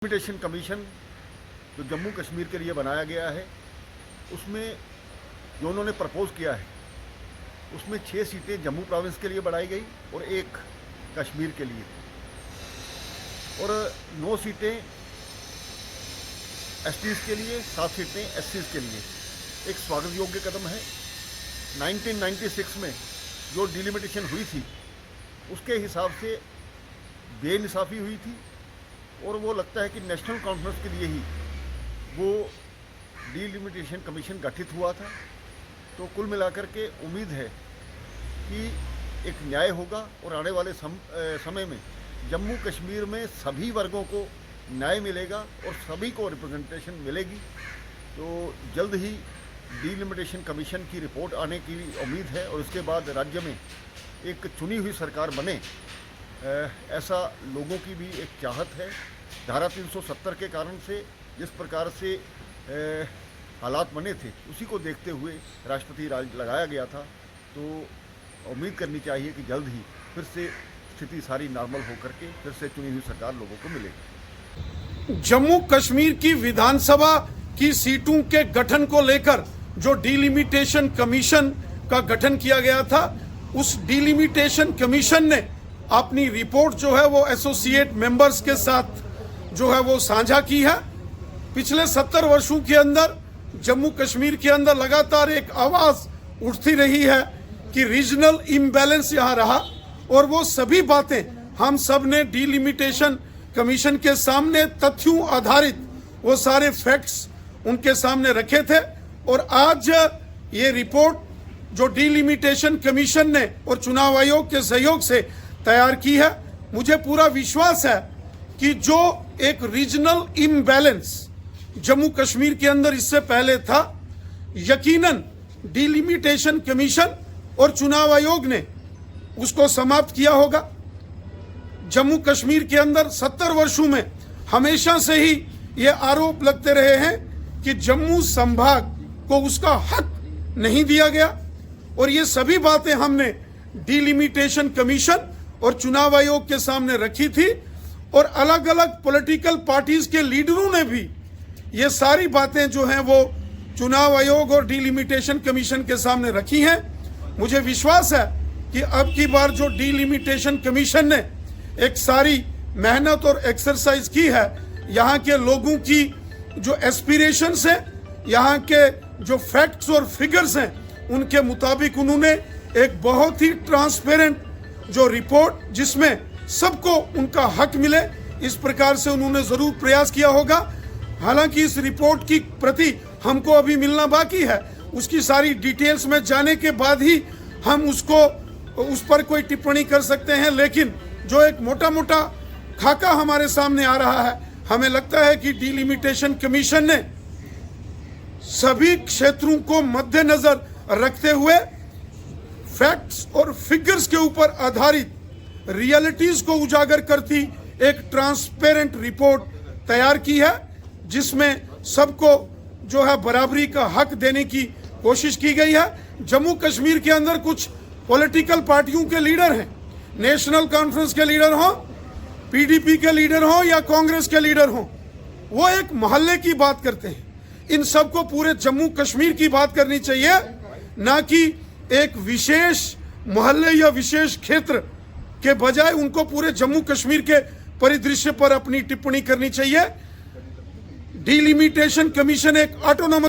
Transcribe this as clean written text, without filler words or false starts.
Limitation commission जो जम्मू कश्मीर के लिए बनाया गया है उसमें जो उन्होंने प्रपोज किया है उसमें 6 सीटें जम्मू प्रोविंस के लिए बढ़ाई गई और 1 कश्मीर के लिए और 9 सीटें एसटीज़ के लिए, 7 सीटें एससीज़ के लिए। एक स्वागत योग्य कदम है। 1996 में जो डिलिमिटेशन हुई थी उसके हिसाब से बेइंसाफ़ी हुई थी और वो लगता है कि नेशनल कॉन्फ्रेंस के लिए ही वो डिलिमिटेशन कमीशन गठित हुआ था। तो कुल मिलाकर के उम्मीद है कि एक न्याय होगा और आने वाले समय में जम्मू कश्मीर में सभी वर्गों को न्याय मिलेगा और सभी को रिप्रेजेंटेशन मिलेगी। तो जल्द ही डिलिमिटेशन कमीशन की रिपोर्ट आने की उम्मीद है और उसके बाद राज्य में एक चुनी हुई सरकार बने, ऐसा लोगों की भी एक चाहत है। धारा 370 के कारण से जिस प्रकार से हालात बने थे उसी को देखते हुए राष्ट्रपति राज लगाया गया था। तो उम्मीद करनी चाहिए कि जल्द ही फिर से स्थिति सारी नॉर्मल होकर के फिर से चुनी हुई सरकार लोगों को मिलेगी। जम्मू कश्मीर की विधानसभा की सीटों के गठन को लेकर जो डिलिमिटेशन कमीशन का गठन किया गया था, उस डिलिमिटेशन कमीशन ने अपनी रिपोर्ट जो है वो एसोसिएट मेंबर्स के साथ जो है वो साझा की है। पिछले 70 वर्षों के अंदर जम्मू कश्मीर के अंदर लगातार एक आवाज उठती रही है कि रीजनल इम्बैलेंस यहाँ रहा और वो सभी बातें हम सब ने डिलिमिटेशन कमीशन के सामने तथ्यों आधारित वो सारे फैक्ट्स उनके सामने रखे थे। और आज ये रिपोर्ट जो डिलिमिटेशन कमीशन ने और चुनाव आयोग के सहयोग से तैयार की है, मुझे पूरा विश्वास है कि जो एक रीजनल इम्बैलेंस जम्मू कश्मीर के अंदर इससे पहले था, यकीनन डिलिमिटेशन कमीशन और चुनाव आयोग ने उसको समाप्त किया होगा। जम्मू कश्मीर के अंदर 70 वर्षों में हमेशा से ही ये आरोप लगते रहे हैं कि जम्मू संभाग को उसका हक नहीं दिया गया और ये सभी बातें हमने डिलिमिटेशन कमीशन और चुनाव आयोग के सामने रखी थी और अलग अलग पॉलिटिकल पार्टीज के लीडरों ने भी ये सारी बातें जो हैं वो चुनाव आयोग और डिलिमिटेशन कमीशन के सामने रखी हैं। मुझे विश्वास है कि अब की बार जो डिलिमिटेशन कमीशन ने एक सारी मेहनत और एक्सरसाइज की है, यहाँ के लोगों की जो एस्पिरेशंस हैं, यहाँ के जो फैक्ट्स और फिगर्स हैं, उनके मुताबिक उन्होंने एक बहुत ही ट्रांसपेरेंट जो रिपोर्ट जिसमें सबको उनका हक मिले, इस प्रकार से उन्होंने जरूर प्रयास किया होगा। हालांकि इस रिपोर्ट की प्रति हमको अभी मिलना बाकी है, उसकी सारी डिटेल्स में जाने के बाद ही हम उस पर कोई टिप्पणी कर सकते हैं। लेकिन जो एक मोटा मोटा खाका हमारे सामने आ रहा है, हमें लगता है कि डिलिमिटेशन कमीशन ने सभी क्षेत्रों को मद्देनजर रखते हुए फैक्ट्स और फिगर्स के ऊपर आधारित रियलिटीज को उजागर करती एक ट्रांसपेरेंट रिपोर्ट तैयार की है, जिसमें सबको जो है बराबरी का हक देने की कोशिश की गई है। जम्मू कश्मीर के अंदर कुछ पॉलिटिकल पार्टियों के लीडर हैं, नेशनल कॉन्फ्रेंस के लीडर हों, पीडीपी के लीडर हों या कांग्रेस के लीडर हों, वो एक मोहल्ले की बात करते हैं। इन सबको पूरे जम्मू कश्मीर की बात करनी चाहिए, ना कि एक विशेष मोहल्ले या विशेष क्षेत्र के बजाय उनको पूरे जम्मू कश्मीर के परिदृश्य पर अपनी टिप्पणी करनी चाहिए। डिलिमिटेशन कमीशन एक ऑटोनोमस